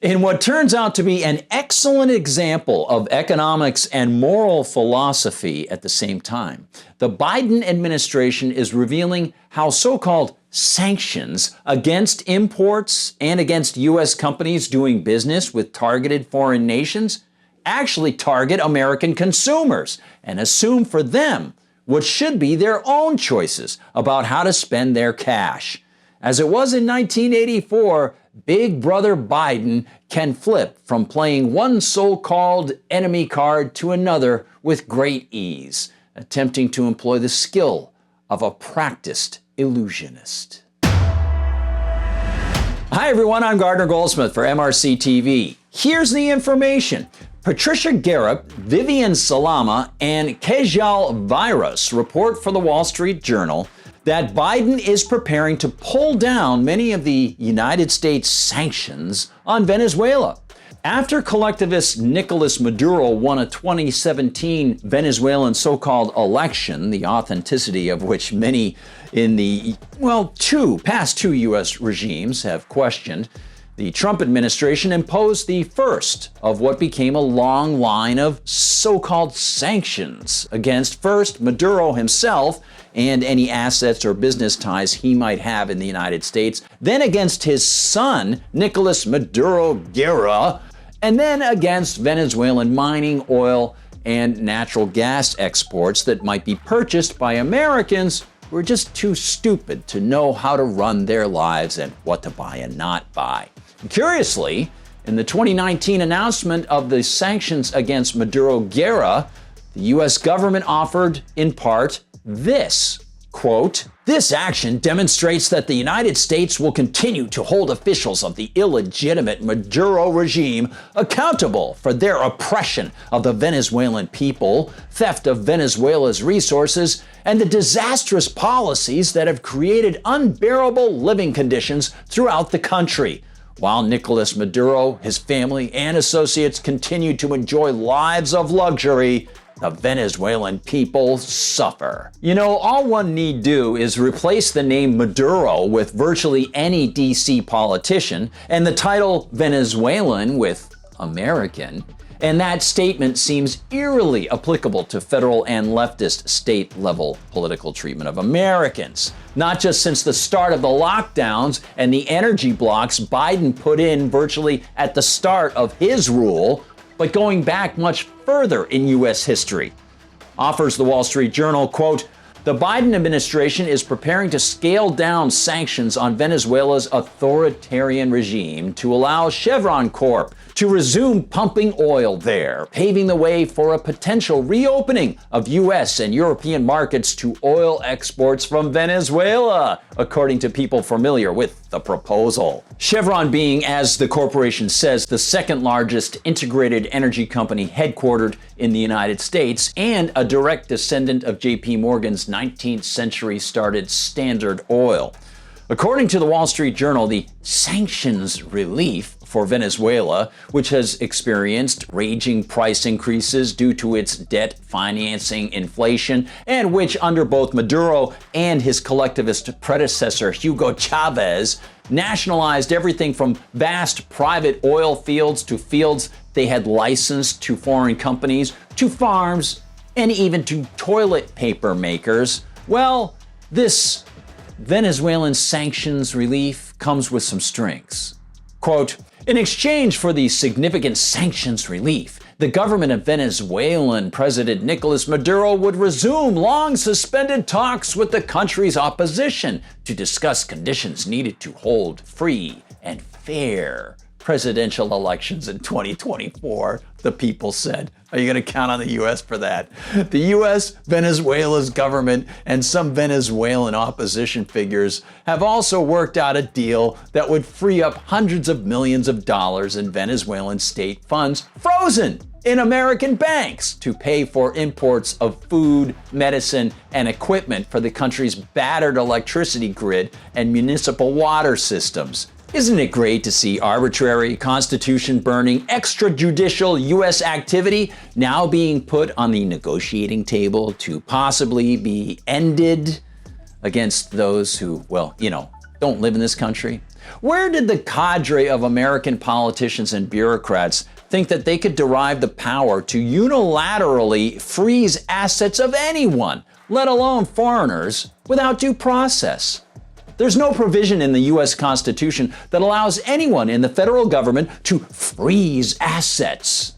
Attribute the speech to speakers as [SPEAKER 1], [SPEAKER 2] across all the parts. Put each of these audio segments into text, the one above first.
[SPEAKER 1] In what turns out to be an excellent example of economics and moral philosophy at the same time, the Biden administration is revealing how so-called sanctions against imports and against U.S. companies doing business with targeted foreign nations actually target American consumers and assume for them what should be their own choices about how to spend their cash. As it was in 1984, Big Brother Biden can flip from playing one so-called enemy card to another with great ease, attempting to employ the skill of a practiced illusionist. Hi everyone, I'm Gardner Goldsmith for MRC-TV. Here's the information. Patricia Garrett, Vivian Salama, and Kejal Virus report for the Wall Street Journal that Biden is preparing to pull down many of the United States sanctions on Venezuela. After collectivist Nicolas Maduro won a 2017 Venezuelan so-called election, the authenticity of which many in the, past two U.S. regimes have questioned, the Trump administration imposed the first of what became a long line of so-called sanctions against first Maduro himself and any assets or business ties he might have in the United States, then against his son, Nicolas Maduro Guerra, and then against Venezuelan mining, oil, and natural gas exports that might be purchased by Americans who are just too stupid to know how to run their lives and what to buy and not buy. Curiously, in the 2019 announcement of the sanctions against Maduro Guerra, the U.S. government offered, in part, this, quote, "This action demonstrates that the United States will continue to hold officials of the illegitimate Maduro regime accountable for their oppression of the Venezuelan people, theft of Venezuela's resources, and the disastrous policies that have created unbearable living conditions throughout the country. While Nicolas Maduro, his family, and associates continue to enjoy lives of luxury, the Venezuelan people suffer." You know, all one need do is replace the name Maduro with virtually any DC politician and the title Venezuelan with American, and that statement seems eerily applicable to federal and leftist state-level political treatment of Americans. Not just since the start of the lockdowns and the energy blocks Biden put in virtually at the start of his rule, but going back much further in U.S. history. Offers the Wall Street Journal, quote, "The Biden administration is preparing to scale down sanctions on Venezuela's authoritarian regime to allow Chevron Corp to resume pumping oil there, paving the way for a potential reopening of U.S. and European markets to oil exports from Venezuela," according to people familiar with the proposal. Chevron being, as the corporation says, the second largest integrated energy company headquartered in the United States and a direct descendant of J.P. Morgan's 19th century started Standard Oil. According to the Wall Street Journal, the sanctions relief for Venezuela, which has experienced raging price increases due to its debt financing inflation, and which under both Maduro and his collectivist predecessor Hugo Chavez nationalized everything from vast private oil fields to fields they had licensed to foreign companies, to farms, and even to toilet paper makers. Well, this Venezuelan sanctions relief comes with some strings. Quote, "In exchange for the significant sanctions relief, the government of Venezuelan President Nicolas Maduro would resume long-suspended talks with the country's opposition to discuss conditions needed to hold free and fair presidential elections in 2024, the people said. Are you going to count on the U.S. for that? The U.S., Venezuela's government, and some Venezuelan opposition figures have also worked out a deal that would free up hundreds of millions of dollars in Venezuelan state funds frozen in American banks to pay for imports of food, medicine, and equipment for the country's battered electricity grid and municipal water systems. Isn't it great to see arbitrary, constitution-burning, extrajudicial U.S. activity now being put on the negotiating table to possibly be ended against those who, don't live in this country? Where did the cadre of American politicians and bureaucrats think that they could derive the power to unilaterally freeze assets of anyone, let alone foreigners, without due process? There's no provision in the U.S. Constitution that allows anyone in the federal government to freeze assets.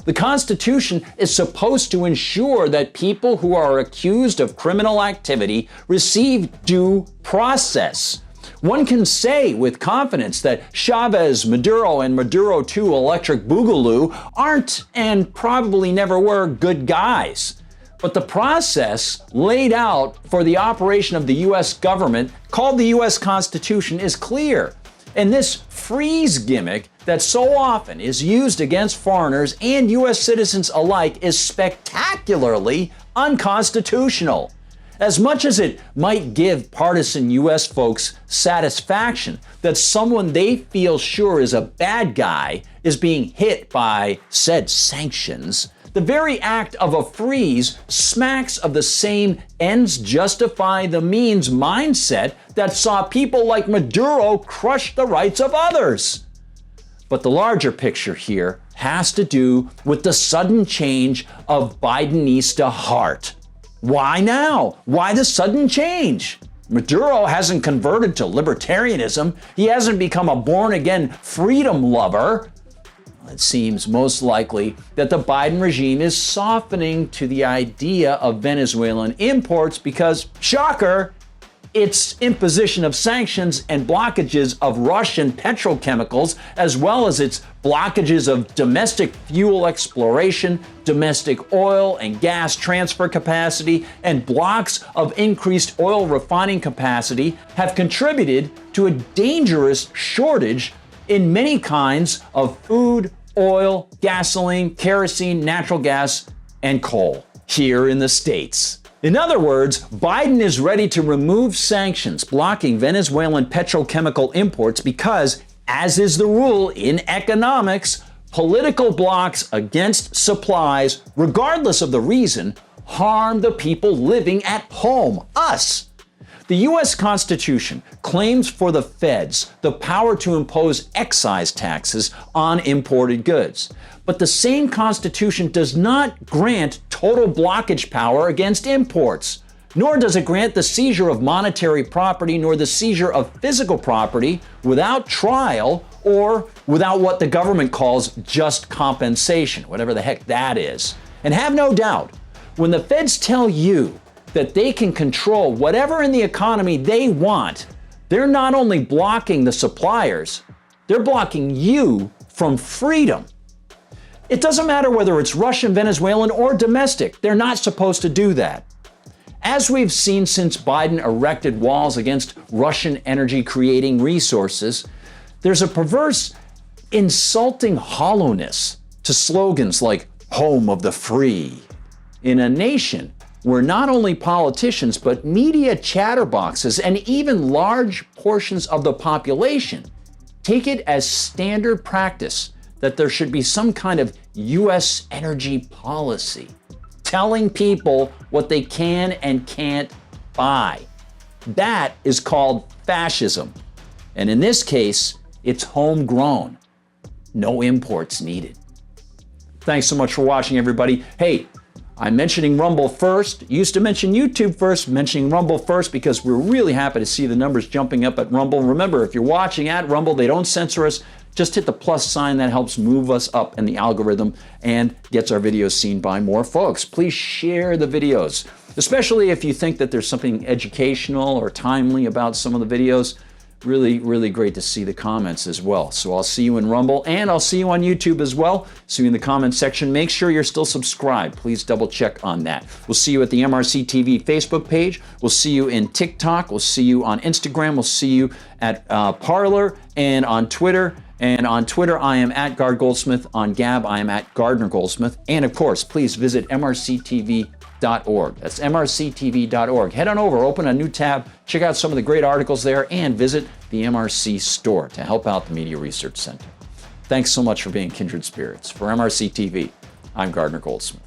[SPEAKER 1] The Constitution is supposed to ensure that people who are accused of criminal activity receive due process. One can say with confidence that Chavez, Maduro, and Maduro II Electric Boogaloo aren't and probably never were good guys. But the process laid out for the operation of the U.S. government, called the U.S. Constitution, is clear. And this freeze gimmick that so often is used against foreigners and U.S. citizens alike is spectacularly unconstitutional. As much as it might give partisan U.S. folks satisfaction that someone they feel sure is a bad guy is being hit by said sanctions, the very act of a freeze smacks of the same ends justify the means mindset that saw people like Maduro crush the rights of others. But the larger picture here has to do with the sudden change of Bidenista heart. Why now? Why the sudden change? Maduro hasn't converted to libertarianism. He hasn't become a born-again freedom lover. It seems most likely that the Biden regime is softening to the idea of Venezuelan imports because, shocker, its imposition of sanctions and blockages of Russian petrochemicals, as well as its blockages of domestic fuel exploration, domestic oil and gas transfer capacity, and blocks of increased oil refining capacity, have contributed to a dangerous shortage in many kinds of food, oil, gasoline, kerosene, natural gas, and coal here in the States. In other words, Biden is ready to remove sanctions blocking Venezuelan petrochemical imports because, as is the rule in economics, political blocks against supplies, regardless of the reason, harm the people living at home, us. The U.S. Constitution claims for the feds the power to impose excise taxes on imported goods. But the same Constitution does not grant total blockage power against imports, nor does it grant the seizure of monetary property nor the seizure of physical property without trial or without what the government calls just compensation, whatever the heck that is. And have no doubt, when the feds tell you that they can control whatever in the economy they want, they're not only blocking the suppliers, they're blocking you from freedom. It doesn't matter whether it's Russian, Venezuelan, or domestic. They're not supposed to do that. As we've seen since Biden erected walls against Russian energy-creating resources, there's a perverse, insulting hollowness to slogans like "home of the free" in a nation where not only politicians, but media chatterboxes and even large portions of the population take it as standard practice that there should be some kind of U.S. energy policy telling people what they can and can't buy. That is called fascism. And in this case, it's homegrown. No imports needed. Thanks so much for watching, everybody. Hey, I'm mentioning Rumble first. Used to mention YouTube first, mentioning Rumble first because we're really happy to see the numbers jumping up at Rumble. Remember, if you're watching at Rumble, they don't censor us. Just hit the plus sign. That helps move us up in the algorithm and gets our videos seen by more folks. Please share the videos, especially if you think that there's something educational or timely about some of the videos. Really, really great to see the comments as well. So I'll see you in Rumble and I'll see you on YouTube as well. See you in the comments section. Make sure you're still subscribed. Please double check on that. We'll see you at the MRC TV Facebook page. We'll see you in TikTok. We'll see you on Instagram. We'll see you at Parler and on Twitter. And on Twitter, I am at Gard Goldsmith. On Gab, I am at Gardner Goldsmith. And of course, please visit MRCTV.org. That's MRCTV.org. Head on over, open a new tab, check out some of the great articles there, and visit the MRC Store to help out the Media Research Center. Thanks so much for being kindred spirits. For MRC TV, I'm Gardner Goldsmith.